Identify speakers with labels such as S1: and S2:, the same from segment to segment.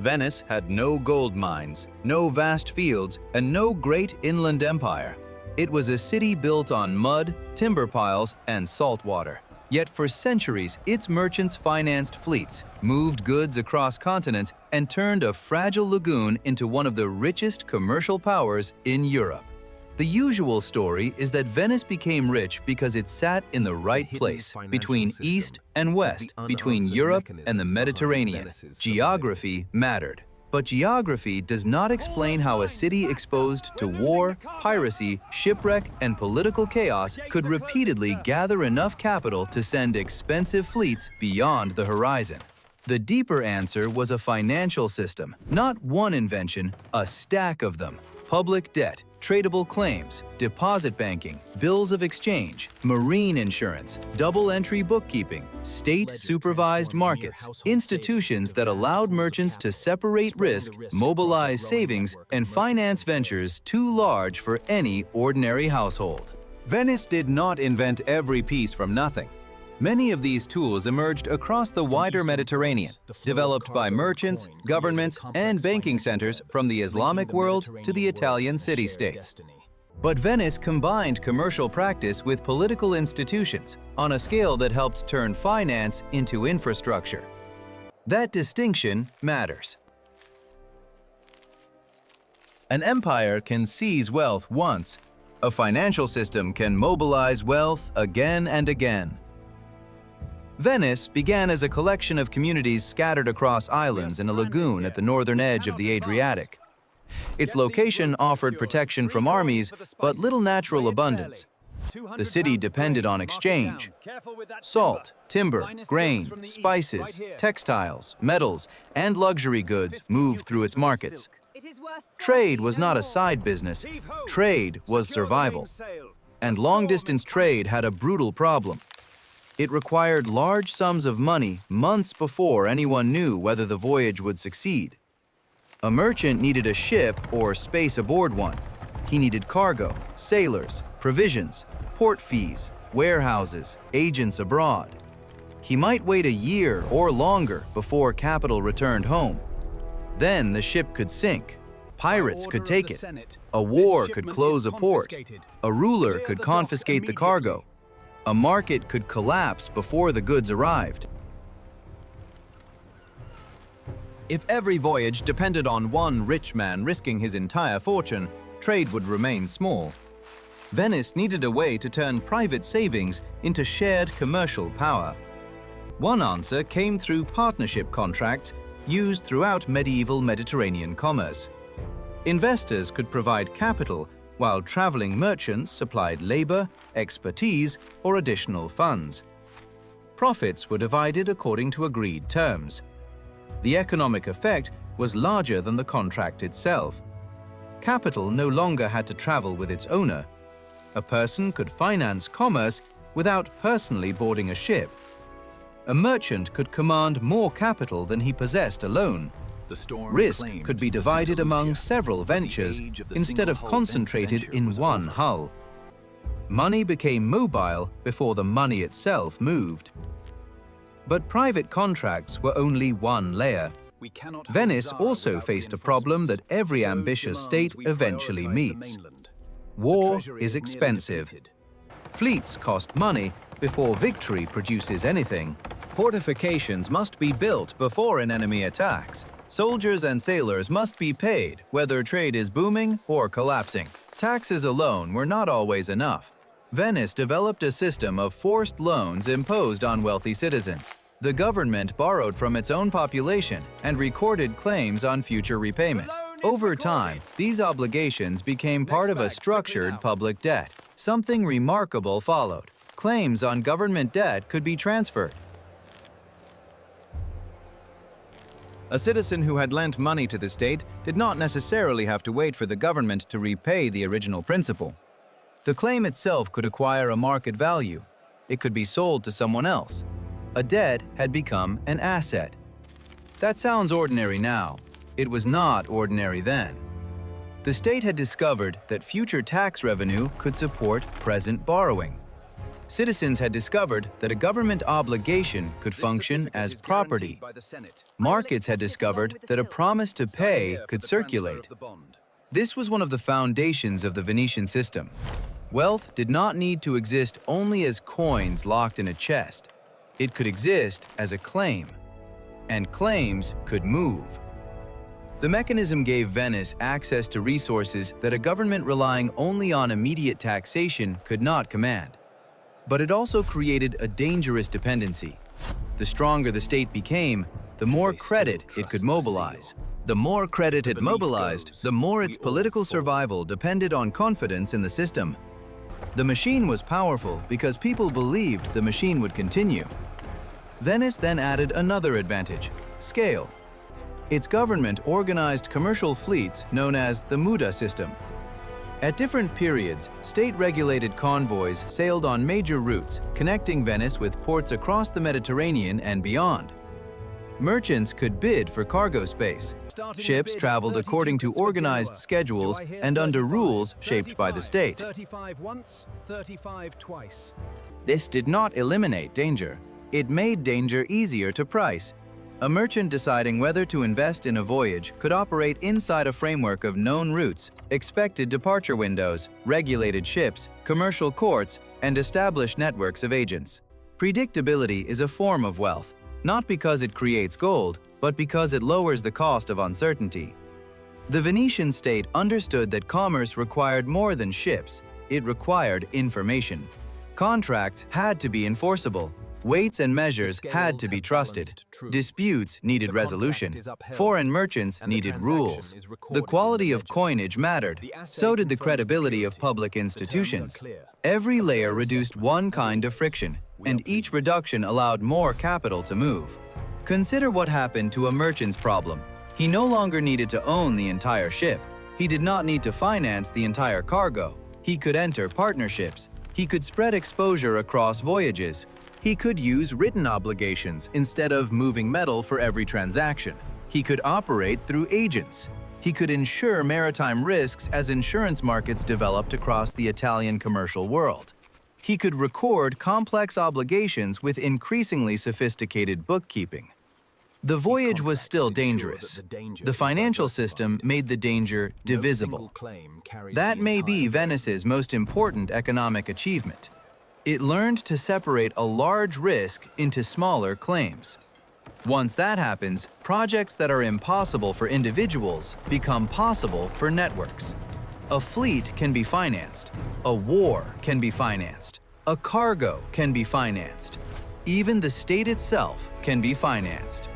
S1: Venice had no gold mines, no vast fields, and no great inland empire. It was a city built on mud, timber piles, and salt water. Yet for centuries, its merchants financed fleets, moved goods across continents, and turned a fragile lagoon into one of the richest commercial powers in Europe. The usual story is that Venice became rich because it sat in the right place, between East and West, between Europe and the Mediterranean. Geography mattered. But geography does not explain how a city exposed to war, piracy, shipwreck, and political chaos could repeatedly gather enough capital to send expensive fleets beyond the horizon. The deeper answer was a financial system, not one invention, a stack of them. Public debt, tradable claims, deposit banking, bills of exchange, marine insurance, double-entry bookkeeping, state-supervised markets, institutions that allowed merchants to separate risk, mobilize savings, and finance ventures too large for any ordinary household.
S2: Venice did not invent every piece from nothing. Many of these tools emerged across the wider Mediterranean, developed by merchants, governments, and banking centers from the Islamic world to the Italian city-states. But Venice combined commercial practice with political institutions on a scale that helped turn finance into infrastructure. That distinction matters. An empire can seize wealth once. A financial system can mobilize wealth again and again. Venice began as a collection of communities scattered across islands in a lagoon at the northern edge of the Adriatic. Its location offered protection from armies, but little natural abundance. The city depended on exchange. Salt, timber, grain, spices, textiles, metals, and luxury goods moved through its markets. Trade was not a side business. Trade was survival. And long-distance trade had a brutal problem. It required large sums of money months before anyone knew whether the voyage would succeed. A merchant needed a ship or space aboard one. He needed cargo, sailors, provisions, port fees, warehouses, agents abroad. He might wait a year or longer before capital returned home. Then the ship could sink. Pirates could take it. A war could close a port. A ruler could confiscate the cargo. A market could collapse before the goods arrived. If every voyage depended on one rich man risking his entire fortune, trade would remain small. Venice needed a way to turn private savings into shared commercial power. One answer came through partnership contracts used throughout medieval Mediterranean commerce. Investors could provide capital, while traveling merchants supplied labor, expertise, or additional funds. Profits were divided according to agreed terms. The economic effect was larger than the contract itself. Capital no longer had to travel with its owner. A person could finance commerce without personally boarding a ship. A merchant could command more capital than he possessed alone. Risk could be divided among several ventures instead of concentrated in one hull. Money became mobile before the money itself moved. But private contracts were only one layer. Venice also faced a problem that every ambitious state eventually meets. War is expensive. Fleets cost money before victory produces anything. Fortifications must be built before an enemy attacks. Soldiers and sailors must be paid, whether trade is booming or collapsing. Taxes alone were not always enough. Venice developed a system of forced loans imposed on wealthy citizens. The government borrowed from its own population and recorded claims on future repayment. Over time, these obligations became part of a structured public debt. Something remarkable followed. Claims on government debt could be transferred. A citizen who had lent money to the state did not necessarily have to wait for the government to repay the original principal. The claim itself could acquire a market value. It could be sold to someone else. A debt had become an asset. That sounds ordinary now. It was not ordinary then. The state had discovered that future tax revenue could support present borrowing. Citizens had discovered that a government obligation could function as property. Markets had discovered that a promise to pay could circulate. This was one of the foundations of the Venetian system. Wealth did not need to exist only as coins locked in a chest. It could exist as a claim, and claims could move. The mechanism gave Venice access to resources that a government relying only on immediate taxation could not command. But it also created a dangerous dependency. The stronger the state became, the more credit it could mobilize. The more credit it mobilized, the more its political survival depended on confidence in the system. The machine was powerful because people believed the machine would continue. Venice then added another advantage: scale. Its government organized commercial fleets known as the Muda system. At different periods, state-regulated convoys sailed on major routes, connecting Venice with ports across the Mediterranean and beyond. Merchants could bid for cargo space. Ships traveled according to organized schedules and under rules shaped by the state.
S3: 35 once, 35 twice.
S2: This did not eliminate danger. It made danger easier to price. A merchant deciding whether to invest in a voyage could operate inside a framework of known routes, expected departure windows, regulated ships, commercial courts, and established networks of agents. Predictability is a form of wealth, not because it creates gold, but because it lowers the cost of uncertainty. The Venetian state understood that commerce required more than ships. It required information. Contracts had to be enforceable. Weights and measures had to be trusted. Disputes needed resolution. Foreign merchants needed rules. The quality of coinage mattered. So did the credibility of public institutions. Every layer reduced one kind of friction, and each reduction allowed more capital to move. Consider what happened to a merchant's problem. He no longer needed to own the entire ship. He did not need to finance the entire cargo. He could enter partnerships. He could spread exposure across voyages. He could use written obligations instead of moving metal for every transaction. He could operate through agents. He could insure maritime risks as insurance markets developed across the Italian commercial world. He could record complex obligations with increasingly sophisticated bookkeeping. The voyage was still dangerous. The financial system made the danger divisible. That may be Venice's most important economic achievement. It learned to separate a large risk into smaller claims. Once that happens, projects that are impossible for individuals become possible for networks. A fleet can be financed. A war can be financed. A cargo can be financed. Even the state itself can be financed.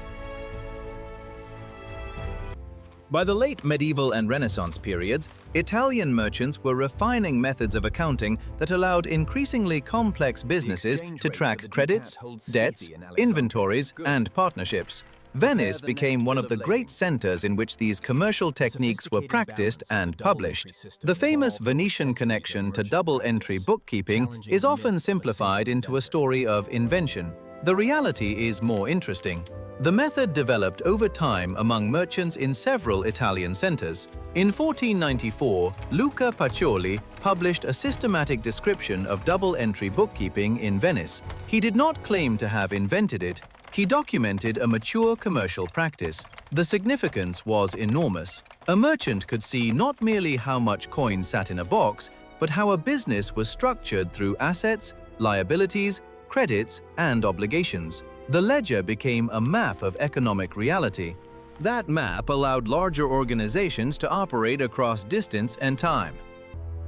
S2: By the late medieval and Renaissance periods, Italian merchants were refining methods of accounting that allowed increasingly complex businesses to track credits, debts, inventories, and partnerships. Venice became one of the great centers in which these commercial techniques were practiced and published. The famous Venetian connection to double-entry bookkeeping is often simplified into a story of invention. The reality is more interesting. The method developed over time among merchants in several Italian centers. In 1494, Luca Pacioli published a systematic description of double-entry bookkeeping in Venice. He did not claim to have invented it. He documented a mature commercial practice. The significance was enormous. A merchant could see not merely how much coin sat in a box, but how a business was structured through assets, liabilities, credits, and obligations. The ledger became a map of economic reality. That map allowed larger organizations to operate across distance and time.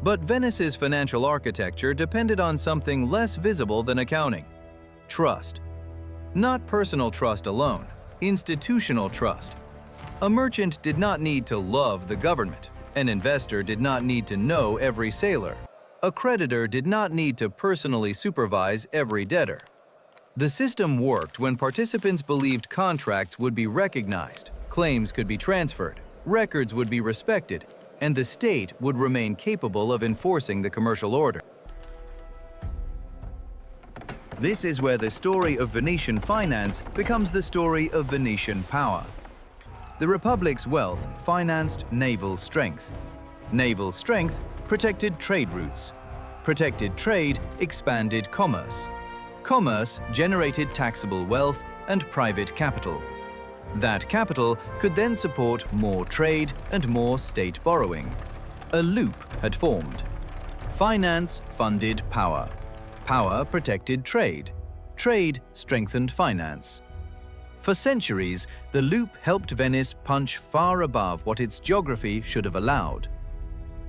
S2: But Venice's financial architecture depended on something less visible than accounting: trust. Not personal trust alone, institutional trust. A merchant did not need to love the government. An investor did not need to know every sailor. A creditor did not need to personally supervise every debtor. The system worked when participants believed contracts would be recognized, claims could be transferred, records would be respected, and the state would remain capable of enforcing the commercial order. This is where the story of Venetian finance becomes the story of Venetian power. The Republic's wealth financed naval strength. Naval strength protected trade routes. Protected trade expanded commerce. Commerce generated taxable wealth and private capital. That capital could then support more trade and more state borrowing. A loop had formed. Finance funded power. Power protected trade. Trade strengthened finance. For centuries, the loop helped Venice punch far above what its geography should have allowed.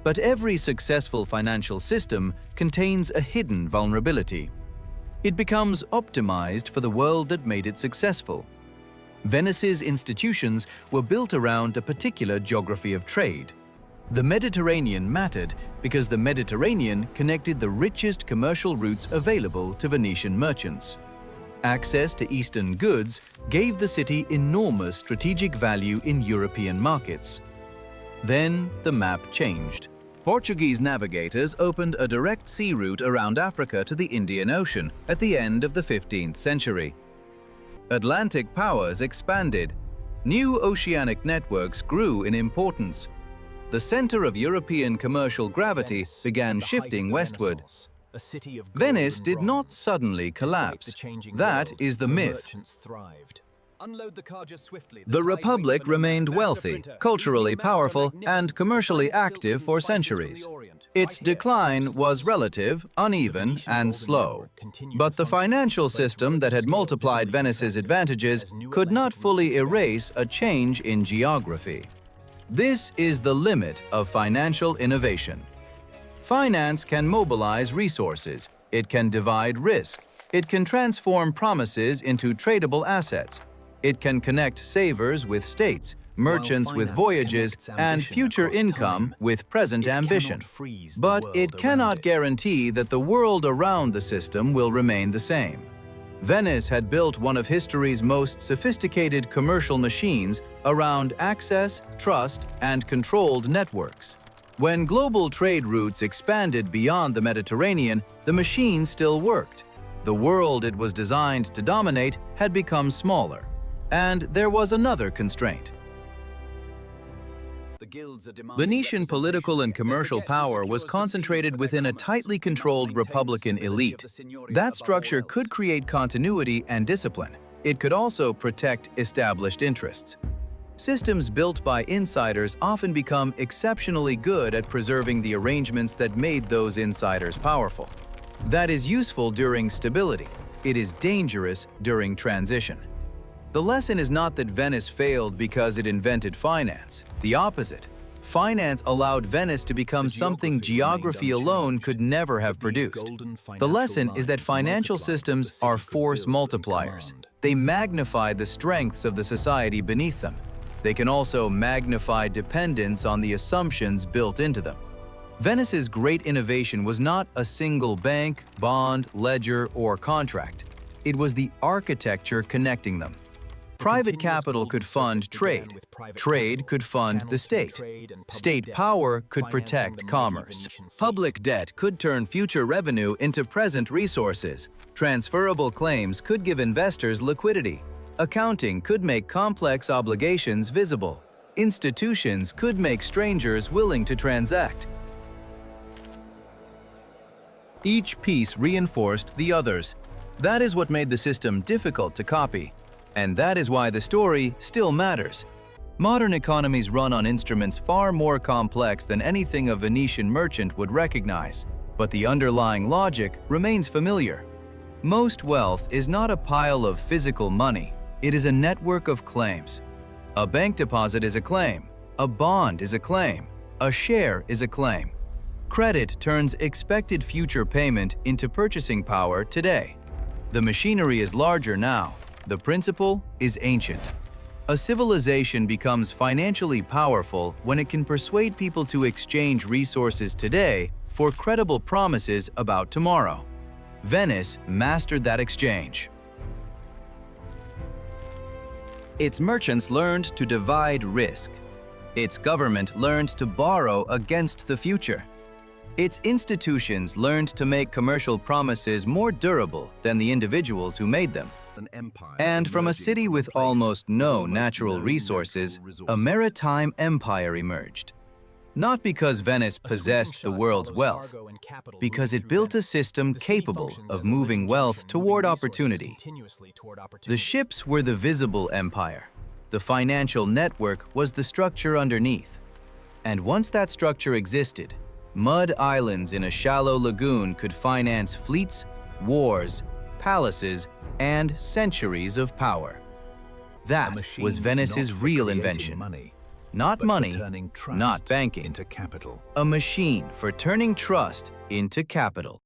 S2: But every successful financial system contains a hidden vulnerability. It becomes optimized for the world that made it successful. Venice's institutions were built around a particular geography of trade. The Mediterranean mattered because the Mediterranean connected the richest commercial routes available to Venetian merchants. Access to Eastern goods gave the city enormous strategic value in European markets. Then the map changed. Portuguese navigators opened a direct sea route around Africa to the Indian Ocean at the end of the 15th century. Atlantic powers expanded. New oceanic networks grew in importance. The center of European commercial gravity began shifting westward. Venice did not suddenly collapse. That is the myth. The Republic remained wealthy, culturally powerful, and commercially active for centuries. Its decline was relative, uneven, and slow. But the financial system that had multiplied Venice's advantages could not fully erase a change in geography. This is the limit of financial innovation. Finance can mobilize resources. It can divide risk. It can transform promises into tradable assets. It can connect savers with states, merchants with voyages, and future income with present ambition. But it cannot guarantee that the world around the system will remain the same. Venice had built one of history's most sophisticated commercial machines around access, trust, and controlled networks. When global trade routes expanded beyond the Mediterranean, the machine still worked. The world it was designed to dominate had become smaller. And there was another constraint. Venetian political and commercial power was concentrated within a tightly controlled Republican elite. That structure could create continuity and discipline. It could also protect established interests. Systems built by insiders often become exceptionally good at preserving the arrangements that made those insiders powerful. That is useful during stability. It is dangerous during transition. The lesson is not that Venice failed because it invented finance. The opposite. Finance allowed Venice to become something geography alone could never have produced. The lesson is that financial systems are force multipliers. They magnify the strengths of the society beneath them. They can also magnify dependence on the assumptions built into them. Venice's great innovation was not a single bank, bond, ledger, or contract. It was the architecture connecting them. Private capital could fund trade. Trade could fund the state. State power could protect commerce. Public debt could turn future revenue into present resources. Transferable claims could give investors liquidity. Accounting could make complex obligations visible. Institutions could make strangers willing to transact. Each piece reinforced the others. That is what made the system difficult to copy. And that is why the story still matters. Modern economies run on instruments far more complex than anything a Venetian merchant would recognize, but the underlying logic remains familiar. Most wealth is not a pile of physical money, it is a network of claims. A bank deposit is a claim, a bond is a claim, a share is a claim. Credit turns expected future payment into purchasing power today. The machinery is larger now. The principle is ancient. A civilization becomes financially powerful when it can persuade people to exchange resources today for credible promises about tomorrow. Venice mastered that exchange. Its merchants learned to divide risk. Its government learned to borrow against the future. Its institutions learned to make commercial promises more durable than the individuals who made them. And from a city with almost no natural resources, a maritime empire emerged.
S1: Not because Venice possessed the world's wealth, because it built a system capable of moving wealth toward opportunity. The ships were the visible empire. The financial network was the structure underneath. And once that structure existed, mud islands in a shallow lagoon could finance fleets, wars, palaces, and centuries of power. That was Venice's real invention. Not money, not banking. A machine for turning trust into capital.